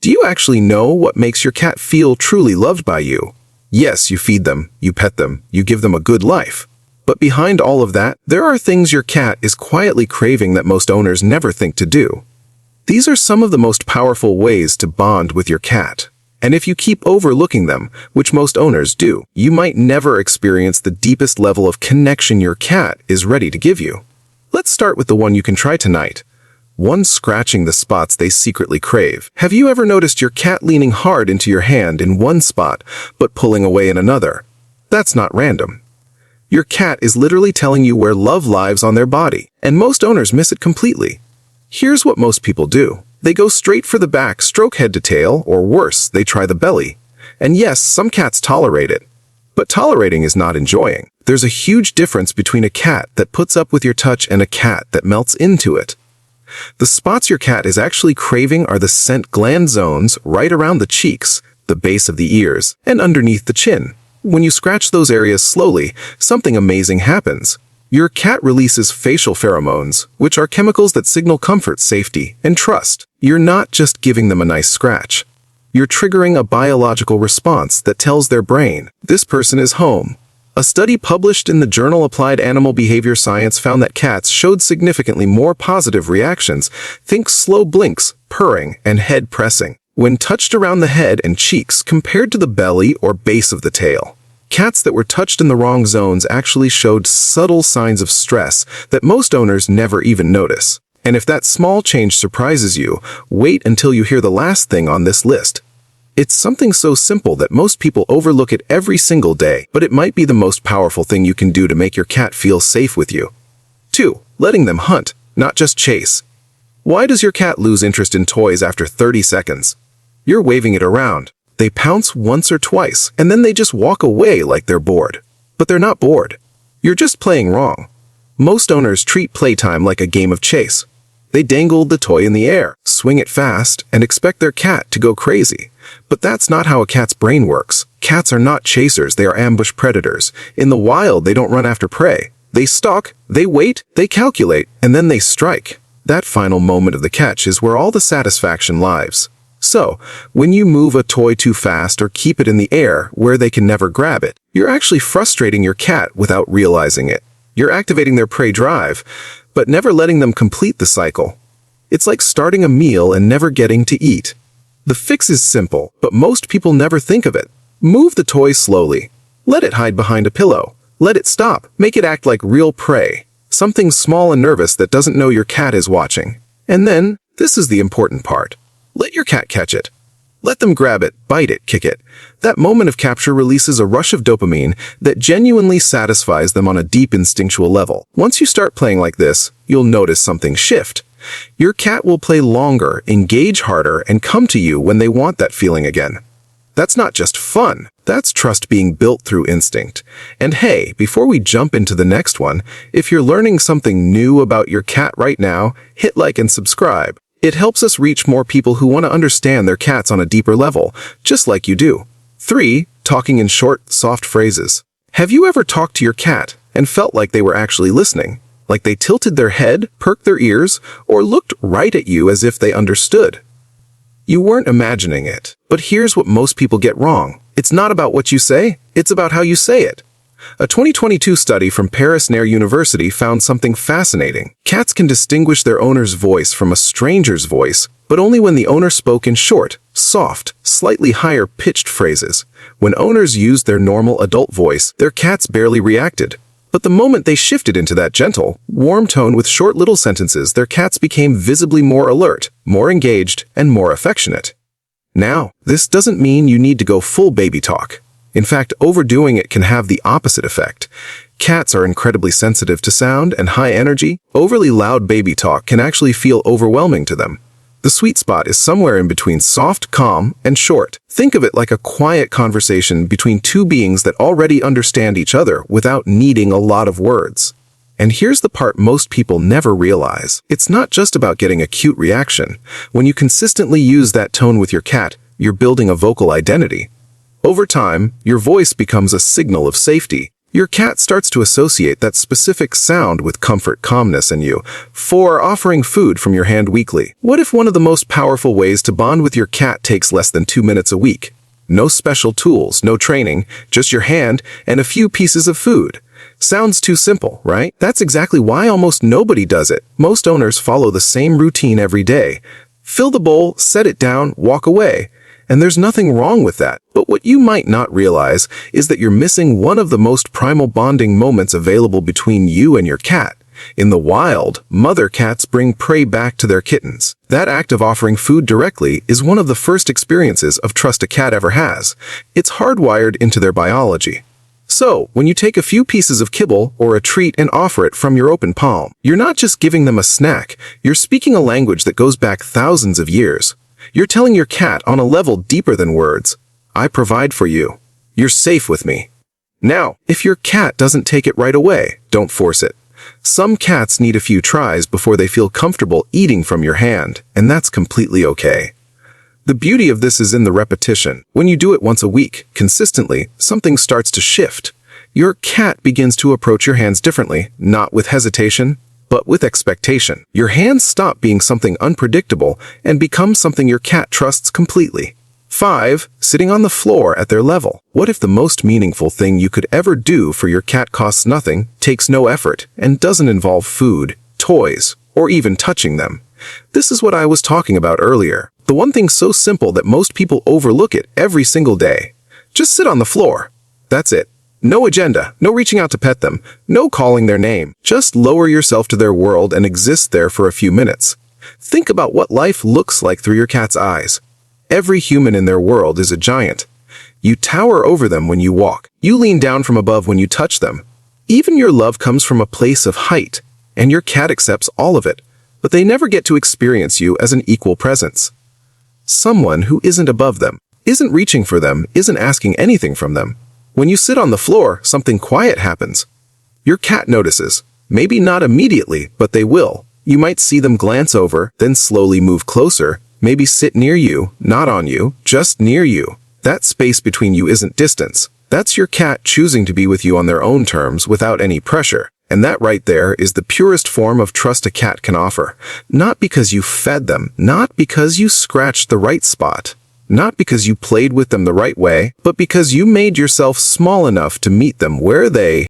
Do you actually know what makes your cat feel truly loved by you? Yes, you feed them, you pet them, you give them a good life. But behind all of that, there are things your cat is quietly craving that most owners never think to do. These are some of the most powerful ways to bond with your cat. And if you keep overlooking them, which most owners do, you might never experience the deepest level of connection your cat is ready to give you. Let's start with the one you can try tonight. One, scratching the spots they secretly crave. Have you ever noticed your cat leaning hard into your hand in one spot, but pulling away in another? That's not random. Your cat is literally telling you where love lives on their body, and most owners miss it completely. Here's what most people do. They go straight for the back, stroke head to tail, or worse, they try the belly. And yes, some cats tolerate it. But tolerating is not enjoying. There's a huge difference between a cat that puts up with your touch and a cat that melts into it. The spots your cat is actually craving are the scent gland zones right around the cheeks, the base of the ears, and underneath the chin. When you scratch those areas slowly, something amazing happens. Your cat releases facial pheromones, which are chemicals that signal comfort, safety, and trust. You're not just giving them a nice scratch. You're triggering a biological response that tells their brain, this person is home. A study published in the journal Applied Animal Behavior Science found that cats showed significantly more positive reactions, think slow blinks, purring, and head pressing, when touched around the head and cheeks compared to the belly or base of the tail. Cats that were touched in the wrong zones actually showed subtle signs of stress that most owners never even notice. And if that small change surprises you, wait until you hear the last thing on this list. It's something so simple that most people overlook it every single day, but it might be the most powerful thing you can do to make your cat feel safe with you. 2. Letting them hunt, not just chase. Why does your cat lose interest in toys after 30 seconds? You're waving it around. They pounce once or twice, and then they just walk away like they're bored. But they're not bored. You're just playing wrong. Most owners treat playtime like a game of chase. They dangle the toy in the air, swing it fast, and expect their cat to go crazy. But that's not how a cat's brain works. Cats are not chasers, they are ambush predators. In the wild, they don't run after prey. They stalk, they wait, they calculate, and then they strike. That final moment of the catch is where all the satisfaction lies. So, when you move a toy too fast or keep it in the air where they can never grab it, you're actually frustrating your cat without realizing it. You're activating their prey drive, but never letting them complete the cycle. It's like starting a meal and never getting to eat. The fix is simple, but most people never think of it. Move the toy slowly. Let it hide behind a pillow. Let it stop. Make it act like real prey. Something small and nervous that doesn't know your cat is watching. And then, this is the important part. Let your cat catch it. Let them grab it, bite it, kick it. That moment of capture releases a rush of dopamine that genuinely satisfies them on a deep instinctual level. Once you start playing like this, you'll notice something shift. Your cat will play longer, engage harder, and come to you when they want that feeling again. That's not just fun, that's trust being built through instinct. And hey, before we jump into the next one, if you're learning something new about your cat right now, hit like and subscribe. It helps us reach more people who want to understand their cats on a deeper level, just like you do. 3. Talking in short, soft phrases. Have you ever talked to your cat and felt like they were actually listening? Like they tilted their head, perked their ears, or looked right at you as if they understood? You weren't imagining it, but here's what most people get wrong. It's not about what you say, it's about how you say it. A 2022 study from Paris-Nair University found something fascinating. Cats can distinguish their owner's voice from a stranger's voice, but only when the owner spoke in short, soft, slightly higher-pitched phrases. When owners used their normal adult voice, their cats barely reacted. But the moment they shifted into that gentle, warm tone with short little sentences, their cats became visibly more alert, more engaged, and more affectionate. Now, this doesn't mean you need to go full baby talk. In fact, overdoing it can have the opposite effect. Cats are incredibly sensitive to sound and high energy. Overly loud baby talk can actually feel overwhelming to them. The sweet spot is somewhere in between soft, calm, and short. Think of it like a quiet conversation between two beings that already understand each other without needing a lot of words. And here's the part most people never realize. It's not just about getting a cute reaction. When you consistently use that tone with your cat, you're building a vocal identity. Over time, your voice becomes a signal of safety. Your cat starts to associate that specific sound with comfort, calmness, and you. 4. Offering food from your hand weekly. What if one of the most powerful ways to bond with your cat takes less than 2 minutes a week? No special tools, no training, just your hand and a few pieces of food. Sounds too simple, right? That's exactly why almost nobody does it. Most owners follow the same routine every day. Fill the bowl, set it down, walk away. And there's nothing wrong with that. But what you might not realize is that you're missing one of the most primal bonding moments available between you and your cat. In the wild, mother cats bring prey back to their kittens. That act of offering food directly is one of the first experiences of trust a cat ever has. It's hardwired into their biology. So, when you take a few pieces of kibble or a treat and offer it from your open palm, you're not just giving them a snack, you're speaking a language that goes back thousands of years. You're telling your cat on a level deeper than words, I provide for you. You're safe with me. Now, if your cat doesn't take it right away, don't force it. Some cats need a few tries before they feel comfortable eating from your hand, and that's completely okay. The beauty of this is in the repetition. When you do it once a week, consistently, something starts to shift. Your cat begins to approach your hands differently, not with hesitation, but with expectation. Your hands stop being something unpredictable and become something your cat trusts completely. 5. Sitting on the floor at their level. What if the most meaningful thing you could ever do for your cat costs nothing, takes no effort, and doesn't involve food, toys, or even touching them? This is what I was talking about earlier. The one thing so simple that most people overlook it every single day. Just sit on the floor. That's it. No agenda, no reaching out to pet them, no calling their name. Just lower yourself to their world and exist there for a few minutes. Think about what life looks like through your cat's eyes. Every human in their world is a giant. You tower over them when you walk. You lean down from above when you touch them. Even your love comes from a place of height, and your cat accepts all of it, but they never get to experience you as an equal presence. Someone who isn't above them, isn't reaching for them, isn't asking anything from them. When you sit on the floor, something quiet happens. Your cat notices. Maybe not immediately, but they will. You might see them glance over, then slowly move closer, maybe sit near you, not on you, just near you. That space between you isn't distance. That's your cat choosing to be with you on their own terms without any pressure. And that right there is the purest form of trust a cat can offer. Not because you fed them, not because you scratched the right spot, not because you played with them the right way, but because you made yourself small enough to meet them where they